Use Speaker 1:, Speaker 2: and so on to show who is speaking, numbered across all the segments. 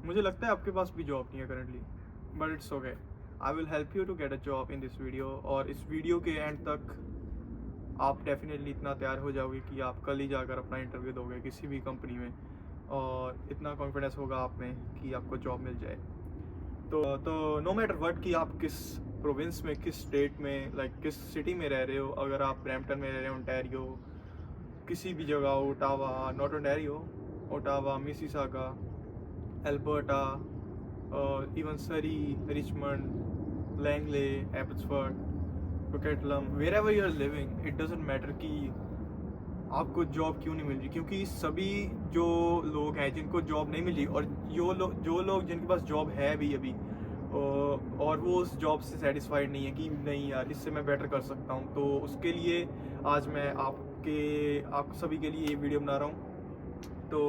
Speaker 1: मुझे लगता है आपके पास भी जॉब नहीं है currently, but it's okay. I will help you to get a job in this video, और इस वीडियो के एंड तक आप डेफिनेटली इतना तैयार हो जाओगे कि आप कल ही जाकर अपना इंटरव्यू दोगे किसी भी कंपनी में, और इतना कॉन्फिडेंस होगा आप में कि आपको जॉब मिल जाए। तो नो मैटर व्हाट कि आप किस प्रोविंस में, किस स्टेट में, लाइक किस सिटी में रह रहे हो। अगर आप ब्रैम्पटन में रह रहे हो, ओंटारियो, किसी भी जगह, Ottawa, not Ontario, Ottawa, Mississauga, Alberta, even Surrey, Richmond, Langley, Abbotsford, Coquitlam, wherever you are living, it doesn't matter कि आपको जॉब क्यों नहीं मिल रही। क्योंकि सभी जो लोग हैं जिनको जॉब नहीं मिली, और जो लोग जिनके पास जॉब है भी अभी, और वो उस जॉब से सेटिस्फाइड नहीं है कि नहीं यार इससे मैं बेटर कर सकता हूँ, तो उसके लिए आज मैं आप सभी के लिए ये वीडियो बना रहा हूँ। तो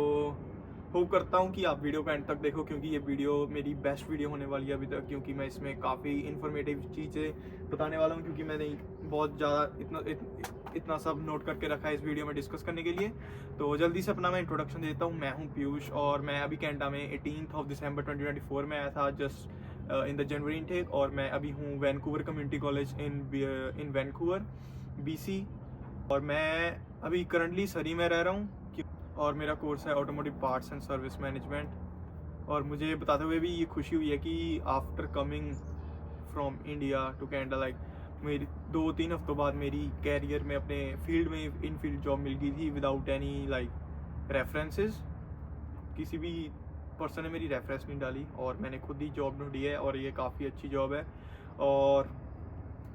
Speaker 1: होप करता हूँ कि आप वीडियो का एंड तक देखो, क्योंकि ये वीडियो मेरी बेस्ट वीडियो होने वाली है अभी तक, क्योंकि मैं इसमें काफ़ी इन्फॉर्मेटिव चीज़ें बताने वाला हूँ, क्योंकि मैंने बहुत ज़्यादा इतना सब नोट करके रखा है इस वीडियो में डिस्कस करने के लिए। तो जल्दी से अपना मैं इंट्रोडक्शन देता हूँ। मैं हूँ पीयूष, और मैं अभी कनाडा में 18 दिसंबर 2024 में आया था, just in the January intake, और मैं अभी हूँ Vancouver community college in Vancouver, BC, और मैं अभी करंटली सरी में रह रहा हूँ, और मेरा कोर्स है automotive parts and service management. और मुझे बताते हुए भी ये खुशी हुई है कि after coming from India to Canada, like मेरी 2-3 हफ्तों बाद मेरी कैरियर में, अपने फील्ड में, इन फील्ड जॉब मिल गई थी विदाउट एनी लाइक रेफरेंसेस। किसी भी पर्सन ने मेरी रेफरेंस नहीं डाली, और मैंने खुद ही जॉब ढूंढी है, और ये काफ़ी अच्छी जॉब है। और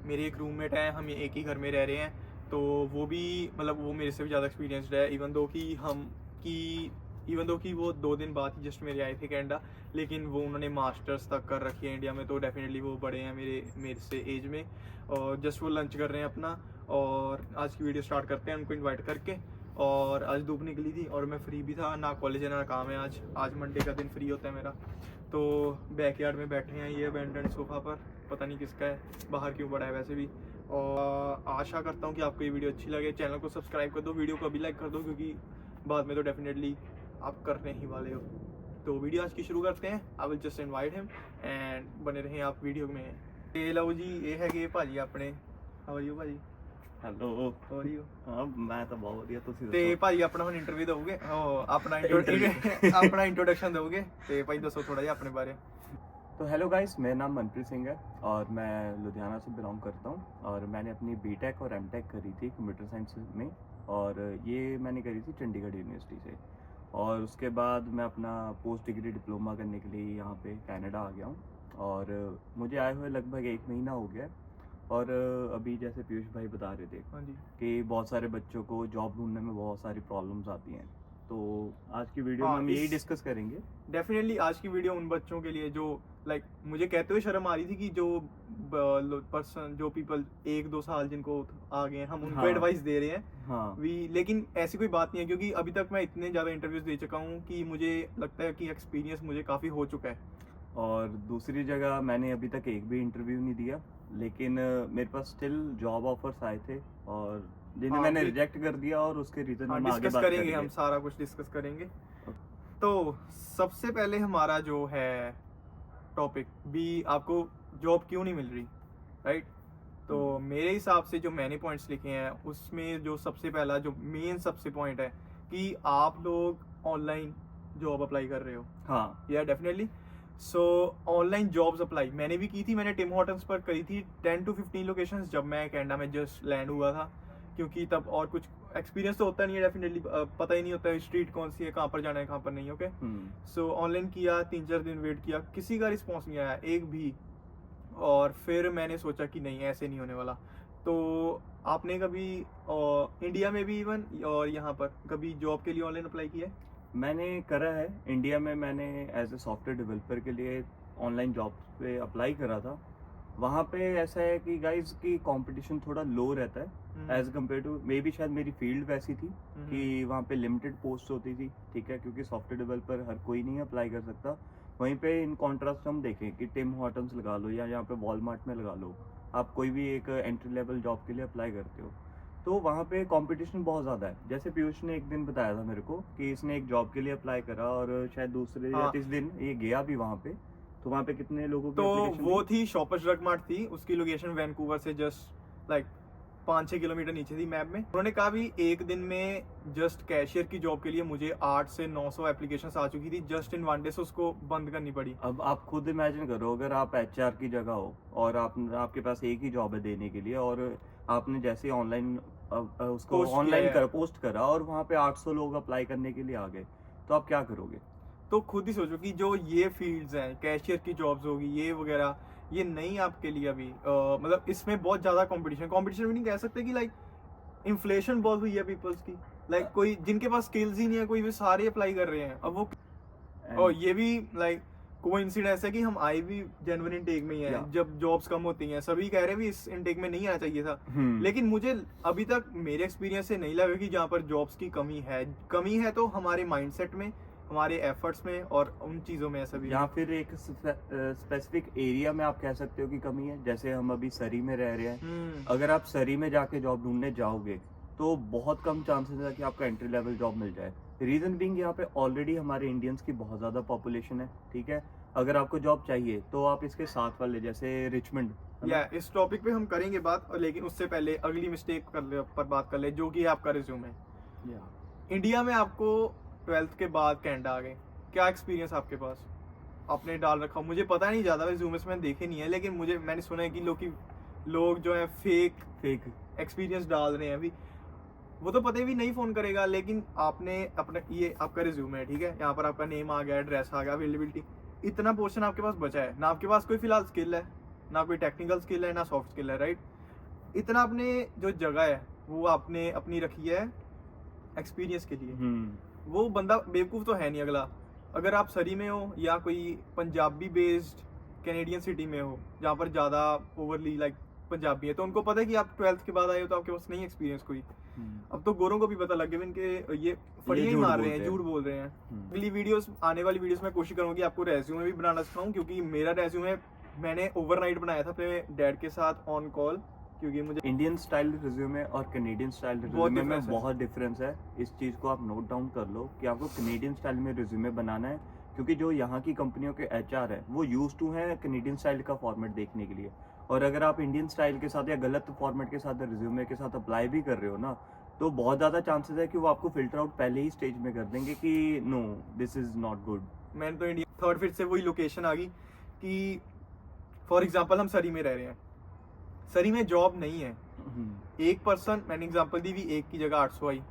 Speaker 1: मेरे एक रूममेट है, हम एक ही घर में रह रहे हैं, तो वो भी मतलब वो मेरे से भी ज़्यादा एक्सपीरियंसड है, इवन दो कि वो 2 दिन बाद ही जस्ट मेरे आए थे कनाडा, लेकिन वो उन्होंने मास्टर्स तक कर रखी है इंडिया में, तो डेफिनेटली वो बड़े हैं मेरे से एज में। और जस्ट वो लंच कर रहे हैं अपना, और आज की वीडियो स्टार्ट करते हैं उनको इन्वाइट करके। और आज धूप निकली थी और मैं फ्री भी था, ना कॉलेज है ना काम है, आज मंडे का दिन फ्री होता है मेरा। तो बैकयार्ड में बैठे हैं, ये अबैंडन्ड सोफा पर, पता नहीं किसका है, बाहर क्यों पड़ा है वैसे भी। और आशा करता हूँ कि आपको ये वीडियो अच्छी लगे। चैनल को सब्सक्राइब कर दो, वीडियो को अभी लाइक कर दो, क्योंकि बाद में तो डेफिनेटली आप करने ही वाले हो। तो वीडियो आज की शुरू करते हैं। I will just invite him, and बने रहें आप वीडियो में। ये लो जी, ये है भाजी अपने। हाउ आर यू भाजी?
Speaker 2: Hello
Speaker 1: how are you?
Speaker 2: ਹਾਂ ਮੈਂ ਤਾਂ ਬਹੁਤ ਵਧੀਆ ਤੁਸੀਂ
Speaker 1: ਤੇ
Speaker 2: ਦੱਸੋ
Speaker 1: ਭਾਜੀ ਆਪਣਾ ਹੁਣ ਇੰਟਰਵਿਊ ਦੋਗੇ, ਆਪਣਾ ਆਪਣਾ इंट्रोडक्शन दोगे, ਤੇ ਭਾਈ ਦੱਸੋ ਥੋੜਾ ਜਿਹਾ ਆਪਣੇ ਬਾਰੇ।
Speaker 2: तो हेलो गाइस, मेरा नाम मनप्रीत सिंह है और मैं लुधियाना से बिलोंग करता हूँ और मैंने अपनी बीटेक और एमटेक करी थी कंप्यूटर साइंस में और ये मैंने करी थी चंडीगढ़ यूनिवर्सिटी से। और उसके बाद मैं अपना पोस्ट डिग्री डिप्लोमा करने के लिए यहाँ पे कनाडा आ गया हूँ और मुझे आए हुए लगभग 1 महीना हो गया। और अभी जैसे पीयूष भाई बता रहे थे
Speaker 1: हाँ जी,
Speaker 2: कि बहुत सारे बच्चों को जॉब ढूंढने में बहुत सारी प्रॉब्लम्स आती हैं, तो आज की वीडियो में
Speaker 1: हाँ,
Speaker 2: हम यही डिस्कस करेंगे।
Speaker 1: डेफिनेटली आज की वीडियो उन बच्चों के लिए जो लाइक मुझे कहते हुए शर्म आ रही थी कि जो पर्सन, जो पीपल 1-2 साल जिनको आ गए हैं, हम उनको
Speaker 2: हाँ।
Speaker 1: एडवाइस दे रहे हैं।
Speaker 2: हाँ
Speaker 1: लेकिन ऐसी कोई बात नहीं है, क्योंकि अभी तक मैं इतने ज़्यादा इंटरव्यूज दे चुका हूँ कि मुझे लगता है कि एक्सपीरियंस मुझे काफ़ी हो चुका है।
Speaker 2: और दूसरी जगह मैंने अभी तक एक भी इंटरव्यू नहीं दिया, लेकिन मेरे पास स्टिल जॉब ऑफर्स आए थे और जिन्हें मैंने रिजेक्ट कर दिया और उसके रीजन हम आगे
Speaker 1: डिस्कस
Speaker 2: बात
Speaker 1: करेंगे,
Speaker 2: करेंगे।
Speaker 1: हम सारा कुछ डिस्कस करेंगे। तो सबसे पहले हमारा जो है टॉपिक भी, आपको जॉब क्यों नहीं मिल रही, राइट? तो मेरे हिसाब से जो मैंने पॉइंट्स लिखे हैं उसमें जो सबसे पहला जो मेन सबसे पॉइंट है कि आप लोग ऑनलाइन जॉब अप्लाई कर रहे हो।
Speaker 2: हाँ
Speaker 1: या डेफिनेटली। सो ऑनलाइन जॉब्स अप्लाई मैंने भी की थी, मैंने टिम हॉर्टन्स पर करी थी 10 to 15 लोकेशंस जब मैं कनाडा में जस्ट लैंड हुआ था, क्योंकि तब और कुछ एक्सपीरियंस तो होता नहीं है डेफिनेटली, पता ही नहीं होता है स्ट्रीट कौन सी है, कहाँ पर जाना है कहाँ पर नहीं। ओके, सो ऑनलाइन किया, 3-4 दिन वेट किया, किसी का रिस्पॉन्स नहीं आया एक भी। और फिर मैंने सोचा कि नहीं, ऐसे नहीं होने वाला। तो आपने कभी इंडिया में भी इवन और यहाँ पर कभी जॉब के लिए ऑनलाइन अप्लाई किया है?
Speaker 2: मैंने करा है। इंडिया में मैंने एज ए सॉफ्टवेयर डेवलपर के लिए ऑनलाइन जॉब पे अप्लाई करा था। वहाँ पे ऐसा है कि गाइस की कंपटीशन थोड़ा लो रहता है as compare to, maybe शायद मेरी फील्ड वैसी थी कि वहाँ पे लिमिटेड पोस्ट होती थी, ठीक है, क्योंकि सॉफ्टवेयर डेवलपर हर कोई नहीं अप्लाई कर सकता। वहीं पे इन कॉन्ट्रास्ट हम देखें कि टिम हॉर्टन्स लगा लो या यहाँ पे वॉलमार्ट में लगा लो, आप कोई भी एक एंट्री लेवल जॉब के लिए अप्लाई करते हो तो वहाँ पे कंपटीशन बहुत ज़्यादा है। जैसे पीयूष ने एक दिन बताया था मेरे को कि इसने एक जॉब के लिए अप्लाई करा और शायद दूसरे या
Speaker 1: हाँ।
Speaker 2: तीसरे दिन ये गया भी वहाँ पे, तो वहाँ पे कितने लोगों की
Speaker 1: तो
Speaker 2: application
Speaker 1: वो
Speaker 2: थी?
Speaker 1: थी शॉपर्स ड्रग मार्ट थी, उसकी लोकेशन वैंकूवर से जस्ट लाइक 5-6 किलोमीटर नीचे थी मैप में। उन्होंने कहा भी एक दिन में जस्ट कैशियर की जॉब के लिए मुझे 8 से 900 एप्लीकेशंस आ चुकी थी जस्ट इन 1 डे, से उसको बंद करनी पड़ी।
Speaker 2: अब आप खुद इमेजिन करो, अगर आप एचआर की जगह हो और आपके पास एक ही जॉब है देने के लिए, और आपने जैसे ऑनलाइन उसको
Speaker 1: Post किया
Speaker 2: ऑनलाइन
Speaker 1: है।
Speaker 2: पोस्ट करा और वहाँ पे 800 लोग अप्लाई करने के लिए आ गए, तो आप क्या करोगे?
Speaker 1: तो खुद ही सोचो कि जो ये फील्ड्स हैं, कैशियर की जॉब्स होगी ये वगैरह, ये नहीं आपके लिए अभी मतलब इसमें बहुत ज़्यादा कंपटीशन भी नहीं कह सकते कि लाइक इन्फ्लेशन बहुत हुई है पीपल्स की, लाइक कोई जिनके पास स्किल्स ही नहीं है कोई, भी सारे अप्लाई कर रहे हैं अब वो। और ये भी लाइक कोइंसिडेंस है कि हम आए भी जेन्युइन इनटेक में ही हैं।
Speaker 2: Yeah.
Speaker 1: जब जॉब्स कम होती हैं सभी कह रहे हैं भी इस इनटेक में नहीं आना चाहिए था,
Speaker 2: हम्म,
Speaker 1: लेकिन मुझे अभी तक मेरे एक्सपीरियंस से नहीं लगा कि जहाँ पर जॉब्स की कमी है तो हमारे माइंडसेट में, हमारे एफर्ट्स में और उन चीज़ों में है सभी।
Speaker 2: या फिर एक स्पेसिफिक एरिया में आप कह सकते हो कि कमी है। जैसे हम अभी सरी में रह रहे हैं, अगर आप सरी में जाके जॉब ढूंढने जाओगे तो बहुत कम चांसेस है कि आपका एंट्री लेवल जॉब मिल जाए। रीजन बीइंग यहाँ पे ऑलरेडी हमारे इंडियंस की बहुत ज़्यादा पॉपुलेशन है, ठीक है। अगर आपको जॉब चाहिए तो आप इसके साथ वाले जैसे रिचमंड,
Speaker 1: या इस टॉपिक पे हम करेंगे बात, और लेकिन उससे पहले अगली मिस्टेक पर बात कर ले जो कि आपका रिज्यूमे है। इंडिया में आपको 12th के बाद कनाडा आ गए, क्या एक्सपीरियंस आपके पास आपने डाल रखा? मुझे पता नहीं ज़्यादा, रिज्यूमे मैंने देखे नहीं है, लेकिन मैंने सुना है कि लोग जो है फेक एक्सपीरियंस डाल रहे हैं अभी। वो तो पता भी नहीं फ़ोन करेगा, लेकिन आपने अपना, ये आपका रिज्यूमे है, ठीक है, यहाँ पर आपका नेम आ गया, एड्रेस आ गया, अवेलेबिलिटी, इतना पोर्शन आपके पास बचा है ना, आपके पास कोई फिलहाल स्किल है ना, कोई टेक्निकल स्किल है ना सॉफ्ट स्किल है, राइट। इतना आपने जो जगह है वो आपने अपनी रखी है एक्सपीरियंस के लिए। वो बंदा बेवकूफ़ तो है नहीं अगला। अगर आप सरी में हो या कोई पंजाबी बेस्ड कैनेडियन सिटी में हो जहाँ पर ज़्यादा ओवरली लाइक पंजाबी है, तो उनको पता है कि आप 12th के बाद आए हो तो आपके पास नहीं एक्सपीरियंस कोई। अब तो गोरों को भी पता लग गया इनके ये फड़ियाँ ही
Speaker 2: झूठ
Speaker 1: मार रहे
Speaker 2: बोलते
Speaker 1: हैं,
Speaker 2: हैं।
Speaker 1: झूठ बोल रहे हैं। अगली वीडियोस, आने वाली वीडियोस में कोशिश करूँगी आपको रेज्यूमे भी बनाना सिखाऊं, क्योंकि मेरा रेज्यूमे मैंने ओवरनाइट बनाया था अपने डैड के साथ ऑन कॉल, क्योंकि मुझे
Speaker 2: इंडियन स्टाइल रिज्यूमे और कनेडियन स्टाइल रिज्यूमे में
Speaker 1: difference है।
Speaker 2: बहुत डिफरेंस है। इस चीज़ को आप नोट डाउन कर लो कि आपको कनेडियन स्टाइल में रिज्यूमे बनाना है, क्योंकि जो यहाँ की कंपनियों के एचआर है वो यूज टू हैं कनेडियन स्टाइल का फॉर्मेट देखने के लिए। और अगर आप इंडियन स्टाइल के साथ या गलत फॉर्मेट के साथ रिज्यूमे के साथ अप्लाई भी कर रहे हो ना, तो बहुत ज़्यादा चांसेस है कि वो आपको फिल्टर आउट पहले ही स्टेज में कर देंगे कि no, this is not good.
Speaker 1: मैंने तो इंडिया थर्ड फिर से वही लोकेशन आ गई कि फॉर एग्जांपल हम सरी में रह रहे हैं, सरी में जॉब नहीं है, एक पर्सन, मैंने एग्जांपल दी भी, एक की जगह 800 आई।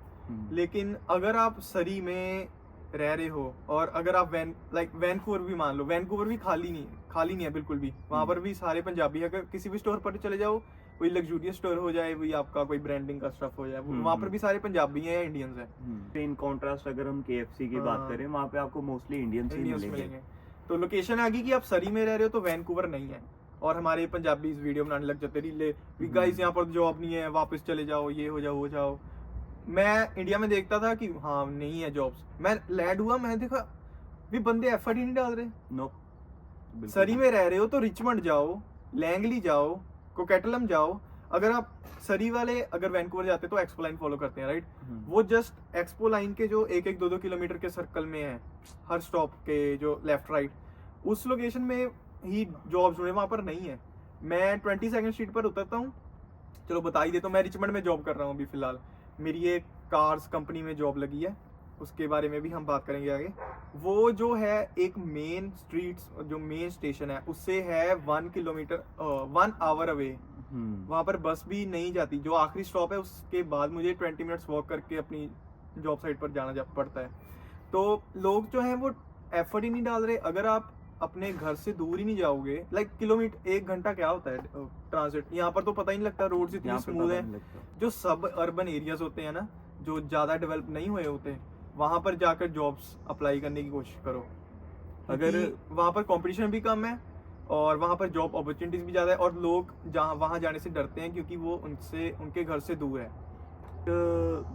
Speaker 1: लेकिन अगर आप सरी में रह रहे हो और अगर आप वैनकूवर भी मान लो, वैनकूवर भी खाली नहीं है बिल्कुल भी, वहाँ पर भी सारे पंजाबी है। अगर किसी भी स्टोर पर चले जाओ, कोई लग्जूरियस स्टोर हो जाए, वही आपका कोई ब्रांडिंग का स्टफ हो जाए, वहाँ पर भी सारे पंजाबी हैं या इंडियंस हैं।
Speaker 2: इन कॉन्ट्रास्ट अगर हम KFC की बात करें, वहाँ पे आपको मोस्टली इंडियंस ही मिलेंगे।
Speaker 1: तो लोकेशन आ गई कि आप सरी में रह रहे हो तो वैनकूवर नहीं है, और हमारे पंजाबी वीडियो बनाने लग जाते रीले, गाइस यहाँ पर जॉब नहीं है, वापस चले जाओ, ये हो जाओ वो जाओ। मैं इंडिया में देखता था कि हाँ नहीं है जॉब्स, मैं लैंड हुआ, मैंने देखा भी बंदे एफर्ट ही नहीं डाल रहे।
Speaker 2: नो,
Speaker 1: सरी में रह रहे हो तो रिचमंड जाओ, लैंगली जाओ, कोकेटलम जाओ। अगर आप सरी वाले अगर वैनकूवर जाते तो एक्सपो लाइन फॉलो करते हैं, राइट। वो जस्ट एक्सपो लाइन के जो 1-1, 2-2 किलोमीटर के सर्कल में है, हर स्टॉप के जो लेफ्ट राइट, उस लोकेशन में ही जॉब्स जुड़े, वहाँ पर नहीं है। मैं 22nd स्ट्रीट पर उतरता हूँ, चलो बता ही देता हूँ, मैं रिचमंड में जॉब कर रहा हूँ अभी फिलहाल। मेरी एक कार्स कंपनी में जॉब लगी है, उसके बारे में भी हम बात करेंगे आगे। वो जो है एक मेन स्ट्रीट्स, जो मेन स्टेशन है उससे है 1 आवर अवे, वहाँ पर बस भी नहीं जाती। जो आखिरी स्टॉप है उसके बाद मुझे 20 मिनट्स वॉक करके अपनी जॉब साइट पर जाना पड़ता है। तो लोग जो हैं वो एफर्ट ही नहीं डाल रहे। अगर आप अपने घर से दूर ही नहीं जाओगे, लाइक किलोमीटर, 1 घंटा क्या होता है ट्रांजिट, यहाँ पर तो पता ही नहीं लगता, रोड इतनी स्मूथ है। जो सब अर्बन एरियाज होते हैं ना, जो ज़्यादा डेवलप नहीं हुए होते, वहाँ पर जाकर जॉब्स अप्लाई करने की कोशिश करो। अगर वहाँ पर कंपटीशन भी कम है और वहाँ पर जॉब अपॉर्चुनिटीज भी ज़्यादा है, और लोग जहाँ वहाँ जाने से डरते हैं क्योंकि वो उनके घर से दूर है।
Speaker 2: तो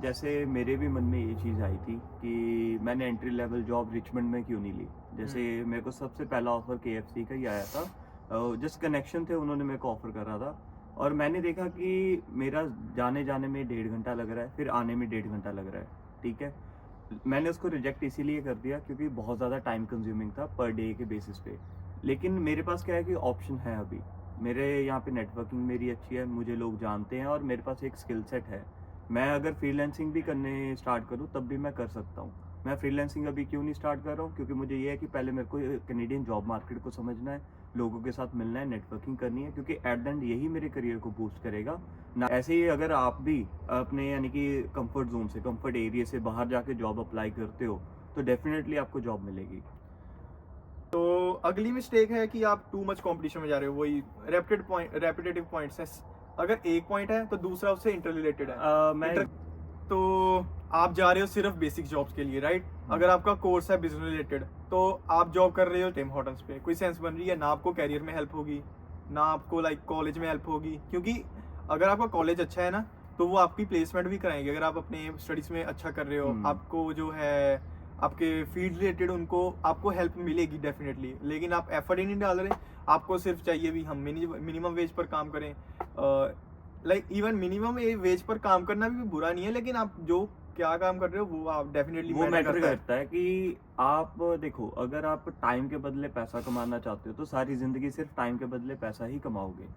Speaker 2: जैसे मेरे भी मन में ये चीज़ आई थी कि मैंने एंट्री लेवल जॉब रिचमंड में क्यों नहीं ली। जैसे मेरे को सबसे पहला ऑफर KFC का ही आया था, जस्ट कनेक्शन थे, उन्होंने मेरे को ऑफर करा था, और मैंने देखा कि मेरा जाने जाने में 1.5 घंटा लग रहा है, फिर आने में 1.5 घंटा लग रहा है, ठीक है। मैंने उसको रिजेक्ट इसीलिए कर दिया क्योंकि बहुत ज़्यादा टाइम कंज्यूमिंग था पर डे के बेसिस पे। लेकिन मेरे पास क्या है कि ऑप्शन है अभी, मेरे यहाँ पे नेटवर्किंग मेरी अच्छी है, मुझे लोग जानते हैं और मेरे पास एक स्किल सेट है। मैं अगर फ्रीलांसिंग भी करने स्टार्ट करूँ तब भी मैं कर सकता हूँ। मैं फ्रीलांसिंग अभी क्यों नहीं स्टार्ट कर रहा हूँ, क्योंकि मुझे ये है कि पहले मेरे को कनेडियन जॉब मार्केट को समझना है, लोगों के साथ मिलना है, नेटवर्किंग करनी है, क्योंकि एट द एंड यही मेरे करियर को बूस्ट करेगा ना। ऐसे ही अगर आप भी अपने यानी कि कंफर्ट जोन से, कंफर्ट एरिया से बाहर जाके जॉब अप्लाई करते हो तो डेफिनेटली आपको जॉब मिलेगी।
Speaker 1: तो अगली मिस्टेक है कि आप टू मच कंपटीशन में जा रहे हो, वही रेपिटेटिव पॉइंट्स है। अगर एक पॉइंट है तो दूसरा उससे इंटर रिलेटेड है।
Speaker 2: मैं
Speaker 1: तो आप जा रहे हो सिर्फ बेसिक जॉब्स के लिए, राइट? अगर आपका कोर्स है बिजनेस रिलेटेड तो आप जॉब कर रहे हो टिम हॉर्टन्स पे, कोई सेंस बन रही है? ना आपको कैरियर में हेल्प होगी, ना आपको लाइक कॉलेज में हेल्प होगी, क्योंकि अगर आपका कॉलेज अच्छा है ना तो वो आपकी प्लेसमेंट भी कराएंगे। अगर आप अपने स्टडीज में अच्छा कर रहे हो, आपको जो है आपके फील्ड रिलेटेड उनको आपको हेल्प मिलेगी डेफिनेटली। लेकिन आप एफर्ट ही नहीं डाल रहे, आपको सिर्फ चाहिए भी हम मिनिमम वेज पर काम करें। लाइक इवन मिनिमम वेज पर काम करना भी बुरा नहीं है, लेकिन आप जो क्या काम कर रहे हो वो आप डेफिनेटली
Speaker 2: वो मैटर करता है कि आप देखो, अगर आप टाइम के बदले पैसा कमाना चाहते हो तो सारी जिंदगी सिर्फ टाइम के बदले पैसा ही कमाओगे।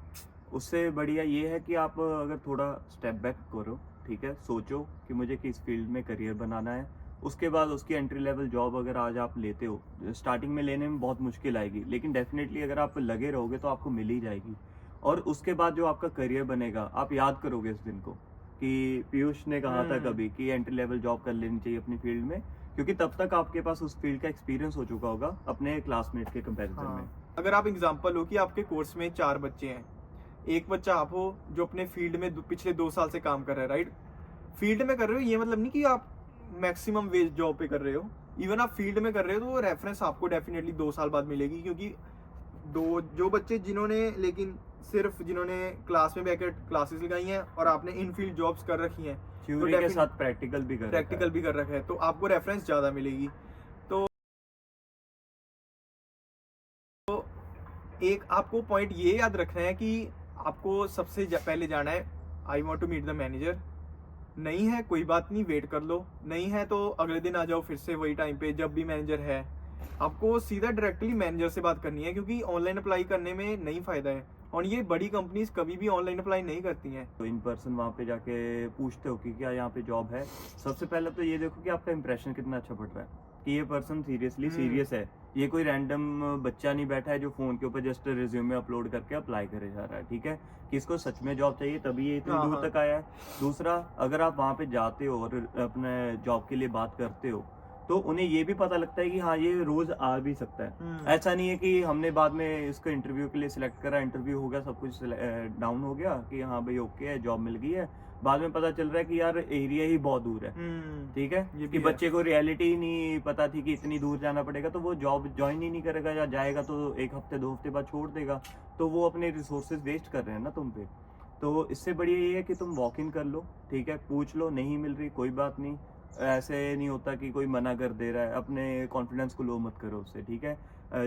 Speaker 2: उससे बढ़िया ये है कि आप अगर थोड़ा स्टेप बैक करो, ठीक है, सोचो कि मुझे किस फील्ड में करियर बनाना है, उसके बाद उसकी एंट्री लेवल जॉब अगर आज आप लेते हो, स्टार्टिंग में लेने में बहुत मुश्किल आएगी, लेकिन डेफिनेटली अगर आप लगे रहोगे तो आपको मिल ही जाएगी। और उसके बाद जो आपका करियर बनेगा, आप याद करोगे इस दिन को कि पीयूष ने कहा था कभी कि एंट्री लेवल जॉब कर लेनी चाहिए अपनी फील्ड में, क्योंकि तब तक आपके पास उस फील्ड का एक्सपीरियंस हो चुका होगा अपने क्लासमेट के कंपैरिजन में।
Speaker 1: अगर आप एग्जांपल हो कि आपके कोर्स में 4 बच्चे हैं, एक बच्चा आप हो जो अपने फील्ड में पिछले 2 साल से काम कर रहा है, राइट? फील्ड में कर रहे हो ये मतलब नहीं कि आप मैक्सिमम वेज जॉब पे कर रहे हो। इवन आप फील्ड में कर रहे हो तो वो रेफरेंस आपको डेफिनेटली 2 साल बाद मिलेगी, क्योंकि जो बच्चे जिन्होंने क्लास में बैठकर क्लासेस लगाई हैं और आपने इन फील्ड जॉब्स कर रखी हैं,
Speaker 2: थ्योरी के साथ प्रैक्टिकल भी कर
Speaker 1: रखा है, तो आपको रेफरेंस ज़्यादा मिलेगी। तो एक आपको पॉइंट ये याद रखना है कि आपको सबसे पहले जाना है, I want to meet the manager. नहीं है कोई बात नहीं, वेट कर लो, नहीं है तो अगले दिन आ जाओ फिर से वही टाइम पे जब भी मैनेजर है। आपको सीधा डायरेक्टली मैनेजर से बात करनी है, क्योंकि ऑनलाइन अप्लाई करने में नहीं फ़ायदा है, और ये बड़ी कंपनीज कभी भी ऑनलाइन अप्लाई नहीं करती हैं।
Speaker 2: तो इन पर्सन वहाँ पे जाके पूछते हो कि क्या यहाँ पे जॉब है। सबसे पहले तो ये देखो कि आपका इंप्रेशन कितना अच्छा पड़ रहा है, कि ये पर्सन सीरियसली सीरियस है, ये कोई रैंडम बच्चा नहीं बैठा है जो फोन के ऊपर जस्ट रिज्यूमे अपलोड करके अप्लाई करे जा रहा है, ठीक है, कि इसको सच में जॉब चाहिए तभी ये इतनी दूर तक आया है। दूसरा, अगर आप वहाँ पे जाते हो और अपने जॉब के लिए बात करते हो तो उन्हें ये भी पता लगता है कि हाँ ये रोज आ भी सकता है। ऐसा नहीं है कि हमने बाद में इसको इंटरव्यू के लिए सिलेक्ट करा, इंटरव्यू हो गया, सब कुछ डाउन हो गया कि हाँ भाई ओके है, जॉब मिल गई है, बाद में पता चल रहा है कि यार एरिया ही बहुत दूर है, ठीक है, कि बच्चे को रियलिटी ही नहीं पता थी कि इतनी दूर जाना पड़ेगा, तो वो जॉब ज्वाइन ही नहीं करेगा, या जाएगा तो 1 हफ्ते 2 हफ्ते बाद छोड़ देगा, तो वो अपने रिसोर्सेज वेस्ट कर रहे हैं ना तुम पे। तो इससे बढ़िया ये है कि तुम वॉक इन कर लो, ठीक है, पूछ लो, नहीं मिल रही कोई बात नहीं, ऐसे नहीं होता कि कोई मना कर दे रहा है, अपने कॉन्फिडेंस को लो मत करो उससे, ठीक है।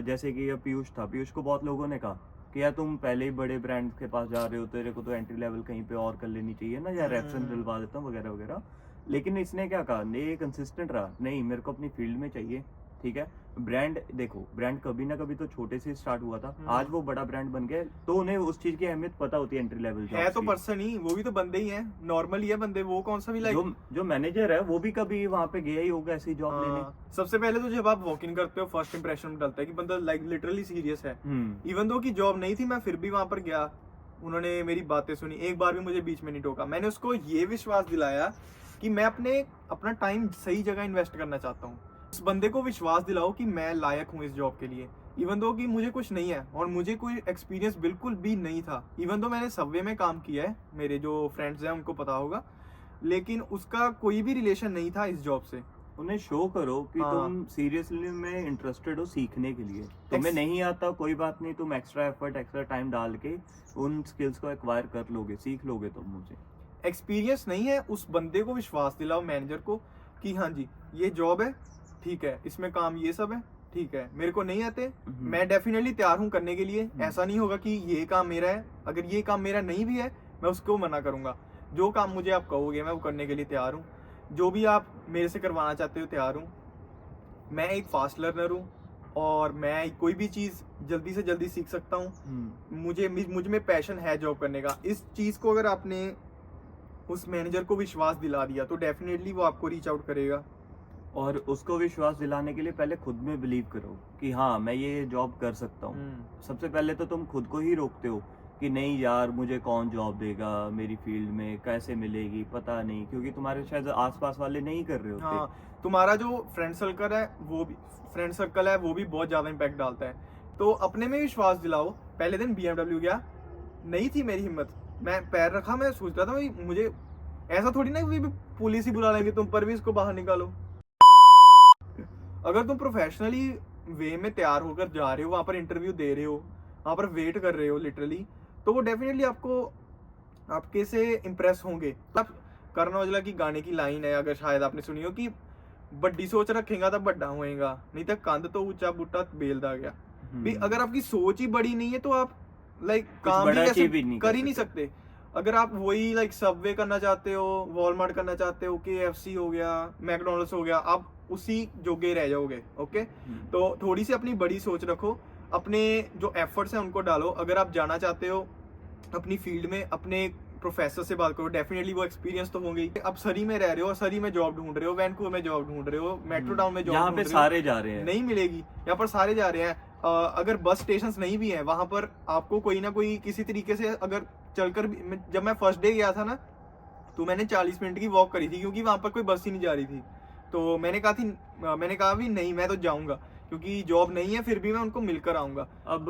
Speaker 2: जैसे कि ये पीयूष था, पीयूष को बहुत लोगों ने कहा कि यार तुम पहले ही बड़े ब्रांड के पास जा रहे हो, तेरे को तो एंट्री लेवल कहीं पे और कर लेनी चाहिए ना, या रेफरेंस दिलवा देता हूँ वगैरह वगैरह। लेकिन इसने क्या कहा, ये कंसिस्टेंट रहा, नहीं मेरे को अपनी फील्ड में चाहिए, ठीक है। ब्रांड देखो, ब्रांड कभी ना कभी तो छोटे से स्टार्ट हुआ था, आज वो बड़ा ब्रांड बन गया, तो उन्हें उस चीज की अहमियत पता होती है एंट्री लेवल
Speaker 1: है तो पर्सन ही, वो भी तो बंदे ही हैं, नॉर्मल ही है बंदे, वो कौन सा भी लाइक
Speaker 2: जो मैनेजर है वो भी कभी वहाँ पे गया ही होगा ऐसी जॉब लेने।
Speaker 1: सबसे पहले तो जब आप वॉक इन करते हो फर्स्ट इंप्रेशन डलता है कि बंदा लाइक लिटरली सीरियस है। इवन दो की जॉब नहीं थी, मैं फिर भी वहां पर गया, उन्होंने मेरी बातें सुनी, एक बार भी मुझे बीच में नहीं टोका। मैंने उसको ये विश्वास दिलाया कि मैं अपना टाइम सही जगह इन्वेस्ट करना चाहता हूँ। उस बंदे को विश्वास दिलाओ कि मैं लायक हूँ इस जॉब के लिए, इवन दो कि मुझे कुछ नहीं है और मुझे कोई एक्सपीरियंस बिल्कुल भी नहीं था। इवन दो मैंने सबवे में काम किया है, मेरे जो फ्रेंड्स हैं उनको पता होगा, लेकिन उसका कोई भी रिलेशन नहीं था इस जॉब से।
Speaker 2: उन्हें शो करो कि तुम सीरियसली में इंटरेस्टेड हो सीखने के लिए, तुम्हें नहीं आता कोई बात नहीं, तुम एक्स्ट्रा एफर्ट एक्स्ट्रा टाइम डाल के उन स्किल्स को एक्वायर कर लोगे, सीख लोगे तुम। मुझे
Speaker 1: एक्सपीरियंस नहीं है, उस बंदे को विश्वास दिलाओ मैनेजर को कि हाँ जी ये जॉब है, ठीक है, इसमें काम ये सब है, ठीक है, मेरे को नहीं आते, मैं डेफिनेटली तैयार हूँ करने के लिए। ऐसा नहीं होगा कि ये काम मेरा है, अगर ये काम मेरा नहीं भी है मैं उसको मना करूंगा। जो काम मुझे आप कहोगे मैं वो करने के लिए तैयार हूँ। जो भी आप मेरे से करवाना चाहते हो तैयार हूँ। मैं एक फास्ट लर्नर हूँ और मैं कोई भी चीज़ जल्दी से जल्दी सीख सकता हूँ। मुझ में पैशन है जॉब करने का। इस चीज़ को अगर आपने उस मैनेजर को विश्वास दिला दिया तो डेफिनेटली वो आपको रीच आउट करेगा।
Speaker 2: और उसको विश्वास दिलाने के लिए पहले खुद में बिलीव करो कि हाँ मैं ये जॉब कर सकता हूँ। सबसे पहले तो तुम खुद को ही रोकते हो कि नहीं यार मुझे कौन जॉब देगा, मेरी फील्ड में कैसे मिलेगी पता नहीं, क्योंकि तुम्हारे शायद आसपास वाले नहीं कर रहे होते।
Speaker 1: हाँ, तुम्हारा जो फ्रेंड सर्कल है वो भी बहुत ज़्यादा इम्पैक्ट डालता है। तो अपने में विश्वास दिलाओ। पहले दिन BMW गया, नहीं थी मेरी हिम्मत, मैं पैर रखा, मैं सोच रहा था भाई मुझे ऐसा थोड़ी ना कि पुलिस ही बुला लेंगे तुम पर भी इसको बाहर निकालो। अगर तुम प्रोफेशनली वे में तैयार होकर जा रहे हो, वहां पर इंटरव्यू दे रहे हो, वहां पर वेट कर रहे हो लिटरली, तो वो डेफिनेटली आपको आपके से इम्प्रेस होंगे। अब करण औजला की गाने की लाइन है, अगर शायद आपने सुनी हो, कि बड्डी सोच रखेगा तब बड्डा होएगा, नहीं तो कंध तो ऊंचा बूटा बेलदा गया। भी अगर आपकी सोच ही बड़ी नहीं है तो आप लाइक काम भी ऐसे कर ही नहीं सकते। अगर आप वही लाइक सबवे करना चाहते हो, वॉलमार्ट करना चाहते हो, KFC हो गया, मैकडोनल्ड्स हो गया, आप उसी जोगे रह जाओगे। ओके, तो थोड़ी सी अपनी बड़ी सोच रखो, अपने जो एफर्ट्स हैं उनको डालो। अगर आप जाना चाहते हो अपनी फील्ड में, अपने प्रोफेसर से बात करो, डेफिनेटली वो एक्सपीरियंस तो होंगे। अब सरी में रह रहे हो, सरी में जॉब ढूंढ रहे हो, वैनकूवर में जॉब ढूंढ रहे हो, मेट्रो टाउन में जॉब
Speaker 2: यहाँ पे सारे जा रहे हैं,
Speaker 1: नहीं मिलेगी। यहाँ पर सारे जा रहे हैं। अगर बस स्टेशन नहीं भी है वहां पर आपको कोई ना कोई किसी तरीके से अगर चलकर भी, जब मैं फर्स्ट डे गया था ना तो मैंने 40 मिनट की वॉक करी थी क्योंकि वहां पर कोई बस ही नहीं जा रही थी। तो मैंने कहा भी नहीं मैं तो जाऊंगा क्योंकि जॉब नहीं है, फिर भी मैं उनको मिलकर आऊंगा।
Speaker 2: अब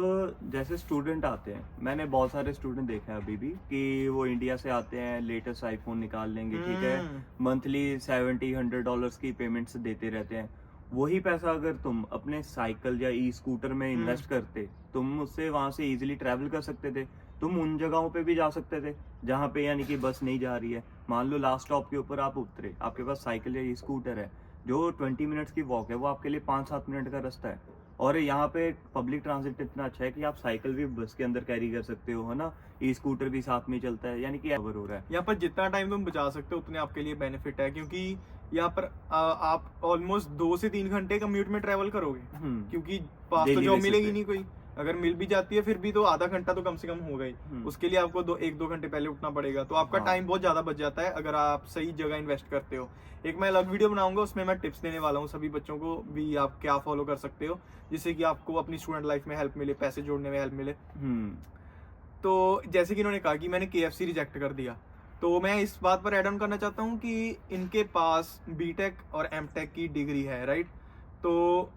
Speaker 2: जैसे स्टूडेंट आते हैं, मैंने बहुत सारे स्टूडेंट देखे हैं अभी भी कि वो इंडिया से आते हैं, लेटेस्ट आईफोन निकाल लेंगे, ठीक है, मंथली $70-100 की पेमेंट्स देते रहते हैं। वही पैसा अगर तुम अपने साइकिल या स्कूटर में इन्वेस्ट करते, तुम उससे वहां से इजीली ट्रैवल कर सकते थे। तुम उन जगहों पे भी जा सकते थे जहाँ पे यानी कि बस नहीं जा रही है। मान लो लास्ट स्टॉप के ऊपर आप उतरे, आपके पास साइकिल या स्कूटर है, जो 20 मिनट्स की वॉक है वो आपके लिए 5-7 मिनट का रास्ता है। और यहाँ पे पब्लिक ट्रांजिट इतना अच्छा है कि आप साइकिल भी बस के अंदर कैरी कर सकते हो, है ना, स्कूटर भी साथ में चलता है, यानी कि कवर हो रहा है।
Speaker 1: यहाँ पर जितना टाइम तुम बचा सकते हो उतने आपके लिए बेनिफिट है, क्योंकि यहाँ पर आप ऑलमोस्ट 2 से 3 घंटे कम्यूट में ट्रेवल करोगे, क्योंकि पास तो जॉब मिलेगी नहीं कोई। अगर मिल भी जाती है फिर भी तो आधा घंटा तो कम से कम होगा ही। उसके लिए आपको 1-2 घंटे पहले उठना पड़ेगा, तो आपका टाइम बहुत ज्यादा बच जाता है अगर आप सही जगह इन्वेस्ट करते हो। एक मैं अलग वीडियो बनाऊंगा, उसमें मैं टिप्स देने वाला हूँ सभी बच्चों को भी, आप क्या फॉलो कर सकते हो जिससे कि आपको अपनी स्टूडेंट लाइफ में हेल्प मिले, पैसे जोड़ने में हेल्प मिले। तो जैसे कि इन्होंने कहा कि मैंने KFC रिजेक्ट कर दिया, तो मैं इस बात पर ऐड ऑन करना चाहता हूँ कि इनके पास BTech और MTech की डिग्री है, राइट। तो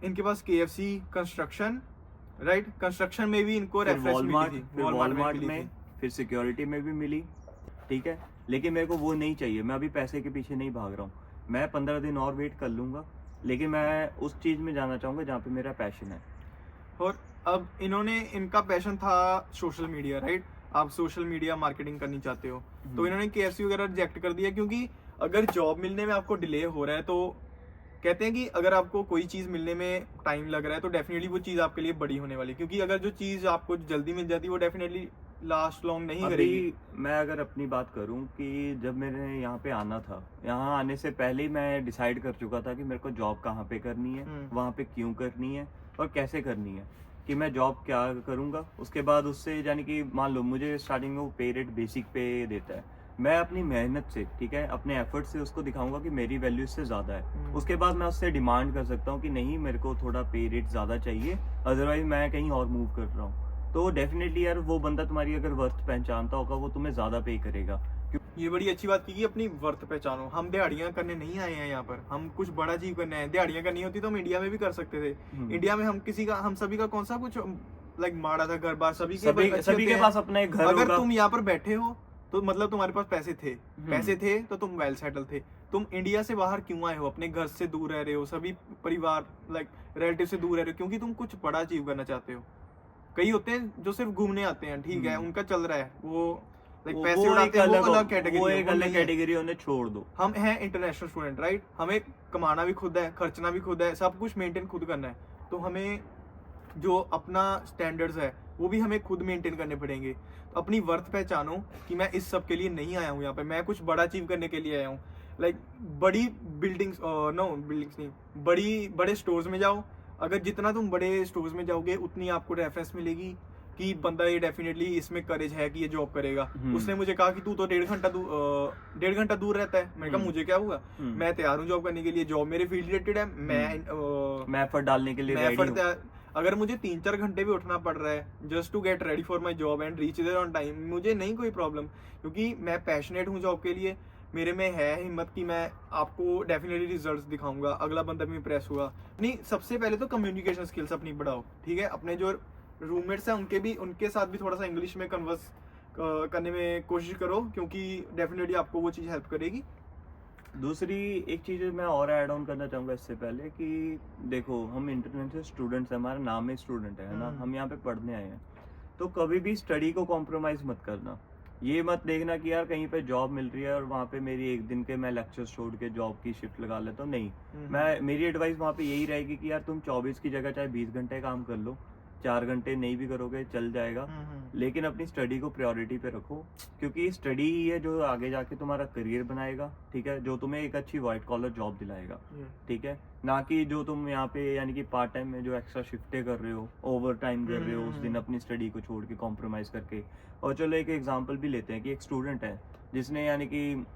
Speaker 1: इनके पास KFC कंस्ट्रक्शन, राइट, कंस्ट्रक्शन में भी इनको रेफरेंस मिली थी,
Speaker 2: वॉलमार्ट में, फिर सिक्योरिटी में भी मिली, ठीक है। लेकिन मेरे को वो नहीं चाहिए, मैं अभी पैसे के पीछे नहीं भाग रहा हूँ। मैं 15 दिन और वेट कर लूंगा, लेकिन मैं उस चीज में जाना चाहूंगा जहाँ पे मेरा पैशन है।
Speaker 1: और अब इनका पैशन था सोशल मीडिया, राइट। आप सोशल मीडिया मार्केटिंग करनी चाहते हो, तो इन्होंने KFC वगैरह रिजेक्ट कर दिया, क्योंकि अगर जॉब मिलने में आपको डिले हो रहा है तो कहते हैं कि अगर आपको कोई चीज मिलने में टाइम लग रहा है तो डेफिनेटली वो चीज आपके लिए बड़ी होने वाली है, क्योंकि अगर जो चीज आपको जल्दी मिल जाती है वो डेफिनेटली लास्ट लॉन्ग नहीं करेगी।
Speaker 2: मैं अगर अपनी बात करूं कि जब मैंने यहाँ पे आना था, यहाँ आने से पहले ही मैं डिसाइड कर चुका था कि मेरे को जॉब कहाँ पे करनी है, वहाँ पे क्यों करनी है और कैसे करनी है, कि मैं जॉब क्या करूंगा। उसके बाद उससे यानी कि मान लो मुझे स्टार्टिंग में वो पे रेट बेसिक पे देता है, मैं अपनी मेहनत से, ठीक है, अपने एफर्ट से उसको दिखाऊंगा कि मेरी वैल्यू इससे ज्यादा है। उसके बाद मैं उससे डिमांड कर सकता हूँ कि नहीं मेरे को थोड़ा पे रेट ज्यादा चाहिए, अदरवाइज मैं कहीं और मूव कर रहा हूँ। तो डेफिनेटली यार वो बंदा तुम्हारी अगर वर्थ पहचानता होगा वो तुम्हें ज्यादा पे करेगा।
Speaker 1: ये बड़ी अच्छी बात की कि अपनी वर्थ पहचानो। हम दिहाड़ियां करने नहीं आए हैं यहाँ पर, हम कुछ बड़ा चीज करने आए हैं। दिहाड़ियां करनी होती तो हम इंडिया में भी कर सकते थे। इंडिया में हम सभी का कौन सा कुछ लाइक माड़ा था घर बार, सभी के
Speaker 2: पास अपना एक घर होगा।
Speaker 1: अगर तुम यहाँ पर बैठे हो तो मतलब तुम्हारे पास पैसे थे तो तुम वेल सेटल थे। तुम इंडिया से बाहर क्यों आए हो, अपने घर से दूर रह रहे हो, सभी परिवार लाइक रिलेटिव से दूर रह रहे हो, क्योंकि तुम कुछ बड़ा अचीव करना चाहते हो। कई होते हैं जो सिर्फ घूमने आते हैं, ठीक है, उनका चल रहा है, वो लाइक पैसे उड़ाते हैं, वो अलग
Speaker 2: कैटेगरी, उन्हें छोड़ दो।
Speaker 1: हम हैं इंटरनेशनल स्टूडेंट, राइट। हमें कमाना भी खुद है, खर्चना भी खुद है, सब कुछ मेंटेन खुद करना है। तो हमें जो अपना स्टैंडर्ड्स है वो भी हमें खुद मेंटेन करने पड़ेंगे। तो अपनी वर्थ पहचानो कि मैं इस सब के लिए नहीं आया हूँ यहाँ पे, मैं कुछ बड़ा अचीव करने के लिए आया हूँ। लाइक बड़ी बिल्डिंग्स, नो बिल्डिंग्स नहीं, बड़े स्टोर्स में जाओ। अगर जितना तुम बड़े स्टोर्स में जाओगे उतनी आपको रेफरेंस मिलेगी कि बंदा ये डेफिनेटली इसमें करेज है कि ये जॉब करेगा। उसने मुझे कहा कि तू तो 1.5 घंटा दूर रहता है। मैंने कहा मुझे क्या हुआ, मैं तैयार हूँ जॉब करने के लिए, जॉब मेरे फील्ड रिलेटेड है, मैं
Speaker 2: एफर्ट डालने के लिए रेडी हूँ।
Speaker 1: अगर मुझे 3-4 घंटे भी उठना पड़ रहा है just to get ready for my job and reach there on time, मुझे नहीं कोई प्रॉब्लम, क्योंकि मैं पैशनेट हूँ जॉब के लिए। मेरे में है हिम्मत कि मैं आपको डेफिनेटली रिजल्ट्स दिखाऊंगा, अगला बंदा भी इंप्रेस हुआ। नहीं, सबसे पहले तो कम्युनिकेशन स्किल्स अपनी बढ़ाओ, ठीक है। अपने जो रूममेट्स हैं उनके साथ भी थोड़ा सा इंग्लिश में कन्वर्स करने में कोशिश करो, क्योंकि डेफिनेटली आपको वो चीज़ हेल्प करेगी।
Speaker 2: दूसरी एक चीज़ मैं और ऐड ऑन करना चाहूँगा इससे पहले कि देखो, हम इंटरनेशनल स्टूडेंट्स हैं, हमारा नाम ही स्टूडेंट है ना, हम यहाँ पे पढ़ने आए हैं। तो कभी भी स्टडी को कॉम्प्रोमाइज़ मत करना। ये मत देखना कि यार कहीं पे जॉब मिल रही है और वहाँ पे मेरी एक दिन के मैं लेक्चर्स छोड़ के जॉब की शिफ्ट लगा लेता हूँ। नहीं, मेरी एडवाइस वहाँ पे यही रहेगी कि यार तुम 24 की जगह चाहे 20 घंटे काम कर लो, 4 घंटे नहीं भी करोगे चल जाएगा, लेकिन अपनी स्टडी को प्रायोरिटी पे रखो, क्योंकि स्टडी ही है जो आगे जाके तुम्हारा करियर बनाएगा, ठीक है, जो तुम्हें एक अच्छी व्हाइट कॉलर जॉब दिलाएगा, ठीक है, ना कि जो तुम यहाँ पे यानी कि पार्ट टाइम में जो एक्स्ट्रा शिफ्टें कर रहे हो, ओवर टाइम कर रहे हो उस दिन अपनी स्टडी को छोड़ के, कॉम्प्रोमाइज करके। और चलो एक एग्जाम्पल भी लेते हैं कि एक स्टूडेंट है जिसने यानी कि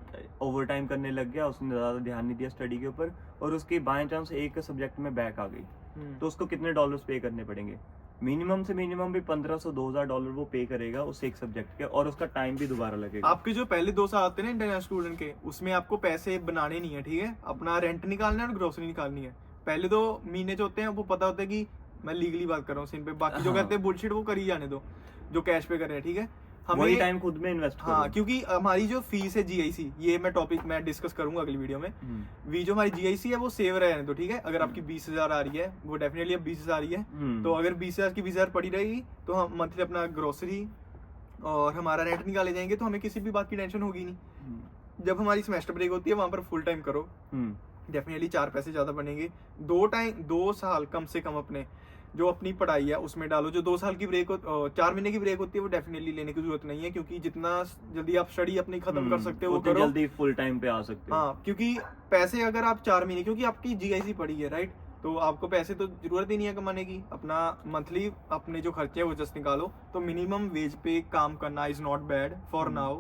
Speaker 2: ओवर टाइम करने लग गया, उसने ज़्यादा ध्यान नहीं दिया स्टडी के ऊपर और उसकी बाय चांस एक सब्जेक्ट में बैक आ गई, तो उसको कितने डॉलर्स पे करने पड़ेंगे? मिनिमम से मिनिमम भी $1500-2000 वो पे करेगा उस एक सब्जेक्ट के, और उसका टाइम भी दोबारा लगेगा।
Speaker 1: आपके जो पहले 2 साल आते हैं ना इंटरनेशनल स्टूडेंट के, उसमें आपको पैसे बनाने नहीं है, ठीक है, अपना रेंट निकालना है और ग्रोसरी निकालनी है। पहले 2 महीने जो होते हैं वो पता होता है कि मैं लीगली बात कर रहा हूँ सीन पे, बाकी जो करते हैं बुलशिट वो कर ही जाने दो, जो कैश पे कर रहे हैं, ठीक है।
Speaker 2: हमें टाइम खुद में इन्वेस्ट करो।
Speaker 1: हाँ, क्योंकि हमारी जो फीस है जीआईसी, ये मैं डिस्कस करूंगा अगली वीडियो में। जो हमारी जीआईसी है वो सेव रहने दो, ठीक है। अगर आपकी 20,000 आ रही है, वो डेफिनेटली अब 20,000 आ रही है, तो अगर 20,000 की 20,000 पड़ी रहेगी तो हम मंथली अपना ग्रोसरी और हमारा रेंट निकाले जाएंगे, तो हमें किसी भी बात की टेंशन होगी नहीं। जब हमारी सेमेस्टर ब्रेक होती है वहां पर फुल टाइम करो, डेफिनेटली 4 पैसे ज्यादा बनेंगे। 2 साल कम से कम अपने जो अपनी पढ़ाई है उसमें डालो। जो 2 साल की ब्रेक 4 महीने की ब्रेक होती है वो डेफिनेटली लेने की जरूरत नहीं है, क्योंकि जितना जल्दी आप स्टडी अपनी खत्म कर सकते हो वो करो,
Speaker 2: जल्दी फुल टाइम पे आ सकते हो।
Speaker 1: हाँ, क्योंकि पैसे अगर आप 4 महीने, क्योंकि आपकी जीआईसी पड़ी है, राइट, तो आपको पैसे तो जरूरत ही नहीं है कमाने की, अपना मंथली अपने जो खर्चे है वो जस्ट निकालो। तो मिनिमम वेज पे काम करना is not bad for now.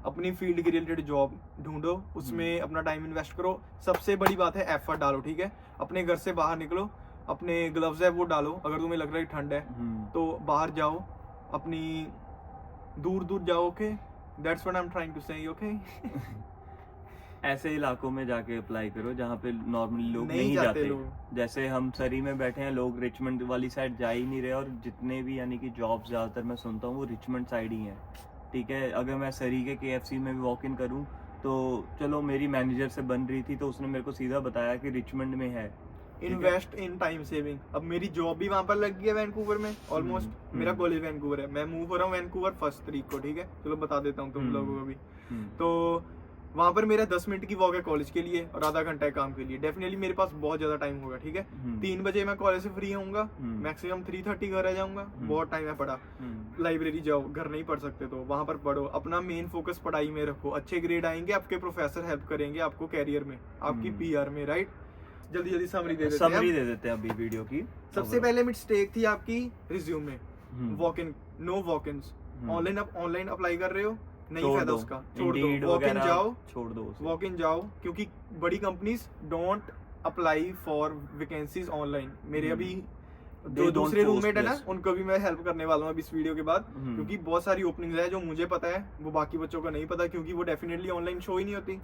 Speaker 1: अपनी फील्ड के रिलेटेड जॉब ढूंढो, उसमें अपना टाइम इन्वेस्ट करो। सबसे बड़ी बात है एफर्ट डालो, ठीक है। अपने घर से बाहर निकलो, अपने ग्लव्स है वो डालो, अगर तुम्हें लग रहा है ठंड है तो बाहर जाओ, अपनी दूर जाओ, okay, that's what I am trying to say, okay.
Speaker 2: ऐसे इलाकों में जाके अप्लाई करो जहाँ पे नॉर्मली लोग नहीं जाते। जैसे हम सरी में बैठे हैं, लोग रिचमंड वाली साइड जा ही नहीं रहे, और जितने भी यानी कि जॉब्स ज़्यादातर मैं सुनता हूँ वो रिचमंड साइड ही हैं, ठीक है। अगर मैं सरी के KFC में भी वॉक इन करूँ तो चलो मेरी मैनेजर से बन रही थी तो उसने मेरे को सीधा बताया कि रिचमंड में है।
Speaker 1: Invest in time saving. अब मेरी जॉब भी वहां पर लग गई है वैंकूवर में, ऑलमोस्ट। मेरा कॉलेज वैंकूवर है, मैं मूव हो रहा हूँ वैंकूवर 1 तारीख को, ठीक है। चलो बता देता हूँ तुम लोगों को भी। तो वहां पर मेरा 10 मिनट की वॉक है कॉलेज के लिए और आधा घंटा है काम के लिए। डेफिनेटली मेरे पास बहुत ज्यादा टाइम होगा, ठीक है। 3 बजे मैं कॉलेज से फ्री होऊंगा, मैक्सिमम 3:30 घर आ जाऊंगा। बहुत टाइम है पढ़ा। लाइब्रेरी जाओ, घर नहीं पढ़ सकते तो वहां पर पढ़ो, अपना मेन फोकस पढ़ाई में रखो। अच्छे ग्रेड आएंगे, आपके प्रोफेसर हेल्प करेंगे आपको कैरियर में, आपकी PR में, राइट। जल्दी समरी दे
Speaker 2: देते हैं अभी वीडियो की।
Speaker 1: सबसे पहले मिस्टेक थी आपकी resume, walk in, no walk ins. Online apply कर रहे हो, नहीं फायदा उसका, छोड़ दो। वॉक इन जाओ,
Speaker 2: छोड़ दो
Speaker 1: वॉक इन जाओ, क्योंकि बड़ी companies don't apply for vacancies online. मेरे अभी जो दूसरे रूममेट है ना, उनको भी मैं हेल्प करने वाला हूँ अभी इस वीडियो के बाद, क्योंकि बहुत सारी ओपनिंग्स है जो मुझे पता है, वो बाकी बच्चों को नहीं पता, क्योंकि वो डेफिनेटली ऑनलाइन शो ही नहीं होती।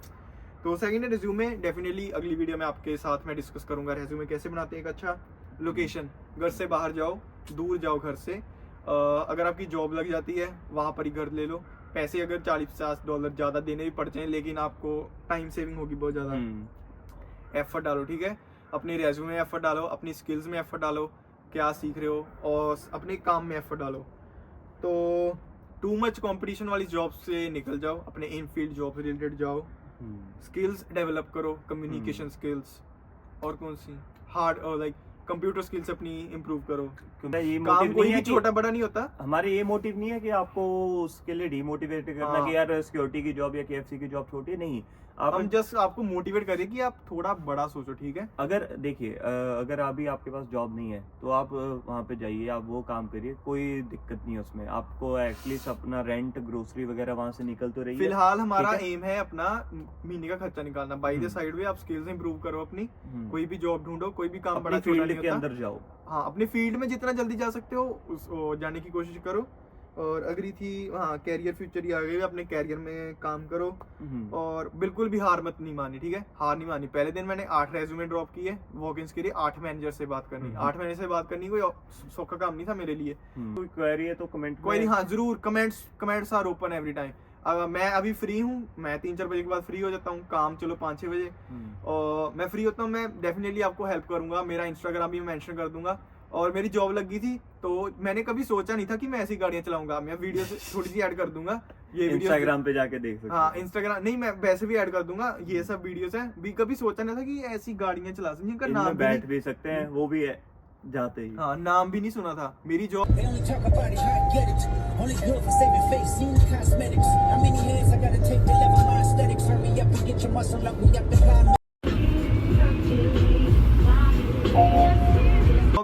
Speaker 1: तो सेकंड है रिज्यूमे। डेफिनेटली अगली वीडियो में आपके साथ मैं डिस्कस करूंगा रिज्यूमे कैसे बनाते हैं एक अच्छा। लोकेशन, घर से बाहर जाओ, दूर जाओ घर से। अगर आपकी जॉब लग जाती है वहां पर ही घर ले लो। पैसे अगर $40-50 ज्यादा देने भी पड़ जाए, लेकिन आपको टाइम सेविंग होगी बहुत ज्यादा। एफर्ट डालो, ठीक है। अपने रेज्यूमे में एफर्ट डालो, अपनी स्किल्स में एफर्ट डालो, क्या सीख रहे हो, और अपने काम में एफर्ट डालो। तो टू मच कंपटीशन वाली जॉब से निकल जाओ, अपने इन फील्ड जॉब से रिलेटेड जाओ। स्किल्स डेवलप करो, कम्युनिकेशन स्किल्स, और कौन सी हार्ड लाइक कंप्यूटर स्किल्स अपनी इंप्रूव करो।
Speaker 2: क्योंकि ये
Speaker 1: काम
Speaker 2: मोटिव
Speaker 1: कोई
Speaker 2: नहीं है
Speaker 1: भी
Speaker 2: कि
Speaker 1: छोटा बड़ा नहीं होता।
Speaker 2: हमारे ये मोटिव नहीं है कि आपको उसके लिए डिमोटिवेट करना
Speaker 1: हाँ।
Speaker 2: कि यार सिक्योरिटी की जॉब या KFC की जॉब छोटी है, नहीं। आप
Speaker 1: हम जस्ट आपको मोटिवेट करें कि आप थोड़ा बड़ा सोचो, ठीक है।
Speaker 2: अगर देखिए अगर अभी आपके पास जॉब नहीं है तो आप वहाँ पे जाइए, आप वो काम करिए, कोई दिक्कत नहीं है उसमें। आपको एटलीस्ट अपना रेंट ग्रोसरी वगैरह वहाँ से निकल तो रही है।
Speaker 1: फिलहाल हमारा
Speaker 2: ठीक है?
Speaker 1: एम है अपना महीने का खर्चा निकालना। बाय द साइड वे आप स्किल्स इंप्रूव करो अपनी, कोई भी जॉब ढूंढो, कोई भी काम बड़ा
Speaker 2: अपनी
Speaker 1: छोटा
Speaker 2: फील्ड
Speaker 1: नहीं
Speaker 2: के
Speaker 1: होता।
Speaker 2: अंदर जाओ।
Speaker 1: हाँ, अपनी फील्ड में जितना जल्दी जा सकते हो जाने की कोशिश करो। और अगली थी हाँ कैरियर फ्यूचर ही आ गई, अपने कैरियर में काम करो और बिल्कुल भी हार मत नहीं मानी, ठीक है। हार नहीं मानी। पहले दिन मैंने 8 रेज्यूमे ड्रॉप किए वॉक-इन्स के लिए। 8 मैनेजर से बात करनी, 8 मैनेजर से बात करनी कोई सौखा काम नहीं था मेरे लिए।
Speaker 2: कोई क्वेरी है तो कमेंट
Speaker 1: कोई नहीं, हाँ जरूर, comments are open every time. मैं अभी फ्री हूँ, मैं 3-4 बजे के बाद फ्री हो जाता हूँ। काम चलो 5-6 बजे और मैं फ्री होता हूँ। मैं डेफिनेटली आपको हेल्प करूंगा। मेरा इंस्टाग्राम भी मैं मेंशन कर दूंगा। और मेरी जॉब लग गई थी तो मैंने कभी सोचा नहीं था कि मैं ऐसी गाड़ियां चलाऊंगा। मैं वीडियो से थोड़ी सी ऐड कर दूंगा, ये वीडियो
Speaker 2: इंस्टाग्राम पे जाके देख सकते
Speaker 1: हाँ इंस्टाग्राम नहीं, मैं वैसे भी ऐड कर दूंगा। ये सब वीडियोस हैं भी, कभी सोचा नहीं था कि ऐसी गाड़ियां चला सकती जिनका नाम
Speaker 2: इनमें
Speaker 1: भी
Speaker 2: बैठ
Speaker 1: नहीं,
Speaker 2: भी सकते हैं, वो भी है जाते ही।
Speaker 1: हाँ नाम भी नहीं सुना था। मेरी job
Speaker 3: They only talk about it, how I get it. Only good for saving face, seen cosmetics. How many hands I gotta take to level my aesthetics? Hurry up and get your muscle up, we got the climb.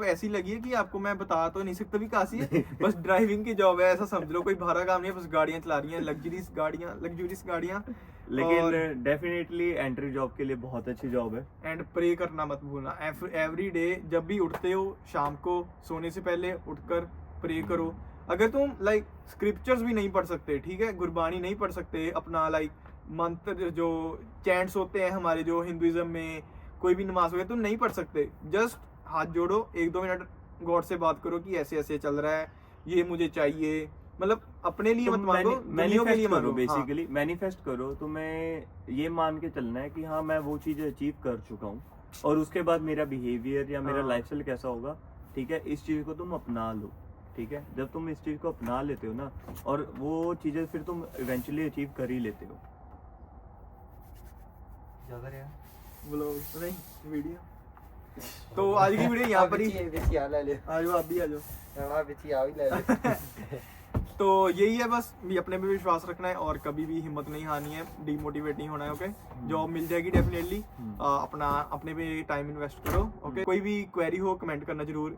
Speaker 1: ऐसी लगी है कि आपको मैं बता तो नहीं सकता भी कासी है। बस ड्राइविंग की जॉब है, ऐसा समझ लो। कोई भारा काम नहीं है, बस गाड़ियां चला रही हैं, लग्जरीज गाड़ियां।
Speaker 2: लेकिन डेफिनेटली एंट्री जॉब के लिए बहुत अच्छी जॉब है।
Speaker 1: एंड प्रे करना मत भूलना। एवरी डे जब भी उठते हो, शाम को सोने से पहले उठकर प्रे करो। अगर तुम लाइक स्क्रिप्चर्स भी नहीं पढ़ सकते, ठीक है, गुरबानी नहीं पढ़ सकते, अपना लाइक मंत्र जो चैंट्स होते हैं हमारे जो हिंदुइज्म में, कोई भी नमाज वगैरह तुम नहीं पढ़ सकते, जस्ट हाथ जोड़ो, 1-2 मिनट गॉड से बात करो कि ऐसे ऐसे चल रहा है, ये मुझे चाहिए। मतलब अपने लिए मत मांगो, दुनिया के लिए मांगो।
Speaker 2: बेसिकली मैनिफेस्ट करो। तुम्हें ये मान के चलना है कि हाँ मैं वो चीज अचीव कर चुका हूँ और उसके बाद मेरा बिहेवियर या मेरा लाइफस्टाइल कैसा होगा, ठीक है, इस चीज को तुम अपना लो। ठीक है, जब तुम इस चीज को अपना लेते हो ना, और वो चीजें फिर तुम इवेंचुअली अचीव कर ही लेते हो।
Speaker 1: व्लॉग नहीं वीडियो। तो आज की वीडियो यहाँ पर ही, आ जाओ आप भी आ जाओ। तो यही है, बस भी अपने पे विश्वास रखना है और कभी भी हिम्मत नहीं हारनी है, डिमोटिवेट नहीं होना है। ओके, जॉब मिल जाएगी डेफिनेटली। अपना अपने पे टाइम इन्वेस्ट करो। ओके, कोई भी क्वेरी हो कमेंट करना जरूर।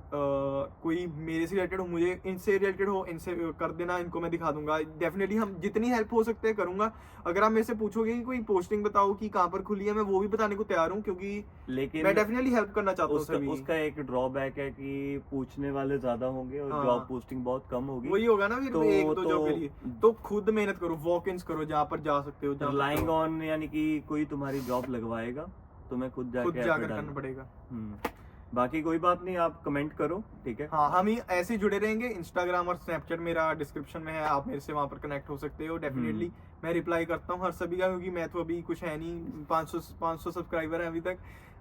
Speaker 1: कोई मेरे से रिलेटेड हो, मुझे इनसे रिलेटेड हो, इनसे कर देना, इनको मैं दिखा दूंगा। डेफिनेटली हम जितनी हेल्प हो सकते हैं करूंगा। अगर आप मेरे से पूछोगे कि कोई पोस्टिंग बताओ कि कहाँ पर खुली है, मैं वो भी बताने को तैयार हूँ, क्योंकि
Speaker 2: लेकिन
Speaker 1: मैं डेफिनेटली हेल्प करना चाहता हूँ सभी।
Speaker 2: उसका एक ड्रॉबैक है कि पूछने वाले ज्यादा होंगे और जॉब पोस्टिंग बहुत कम होगी।
Speaker 1: वही होगा ना, फिर एक दो जॉब के लिए तो खुद मेहनत करो, वॉक-इन्स करो जहाँ पर जा सकते हो।
Speaker 2: रिलाइंग ऑन यानी कि कोई तुम्हारी जॉब लगवाएगा, तुम्हें खुद जाकर
Speaker 1: करना पड़ेगा।
Speaker 2: बाकी कोई बात नहीं, आप कमेंट करो, ठीक है।
Speaker 1: हाँ, हम ही ऐसे ही जुड़े रहेंगे। इंस्टाग्राम और स्नैपचैट मेरा डिस्क्रिप्शन में है, आप मेरे से वहां पर कनेक्ट हो सकते हो। डेफिनेटली मैं रिप्लाई करता हूँ हर सभी का, क्योंकि मैं तो अभी कुछ है नहीं, 500 सब्सक्राइबर है अभी तक।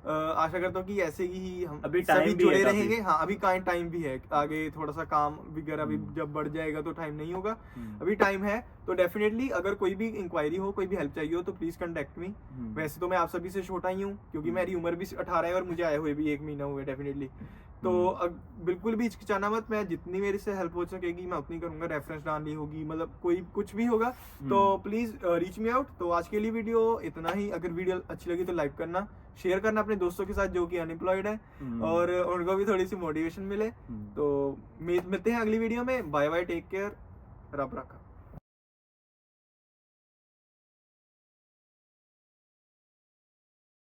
Speaker 1: आशा करता हूँ कि ऐसे ही हम
Speaker 2: अभी
Speaker 1: सभी जुड़े
Speaker 2: है
Speaker 1: रहेंगे। हाँ, अभी टाइम भी है, आगे थोड़ा सा काम वगैरह भी जब बढ़ जाएगा तो टाइम नहीं होगा, अभी टाइम है। तो डेफिनेटली अगर कोई भी इंक्वायरी हो, कोई भी हेल्प चाहिए हो तो प्लीज कांटेक्ट मी। वैसे तो मैं आप सभी से छोटा ही हूँ, क्योंकि मेरी उम्र भी 18 है और मुझे आए हुए भी 1 महीना हुआ है डेफिनेटली। तो बिल्कुल भी हिचकिचाना मत, मैं जितनी मेरे से हेल्प हो सकेगी मैं उतनी करूंगा। रेफरेंस डालनी होगी, मतलब कोई कुछ भी होगा तो प्लीज रीच मी आउट। तो आज के लिए वीडियो इतना ही। अगर वीडियो अच्छी लगी तो लाइक करना, शेयर करना अपने दोस्तों के साथ जो कि अनएम्प्लॉयड है, और उनको भी थोड़ी सी मोटिवेशन मिले। तो मिलते हैं अगली वीडियो में। बाय बाय, टेक केयर, रब रखा।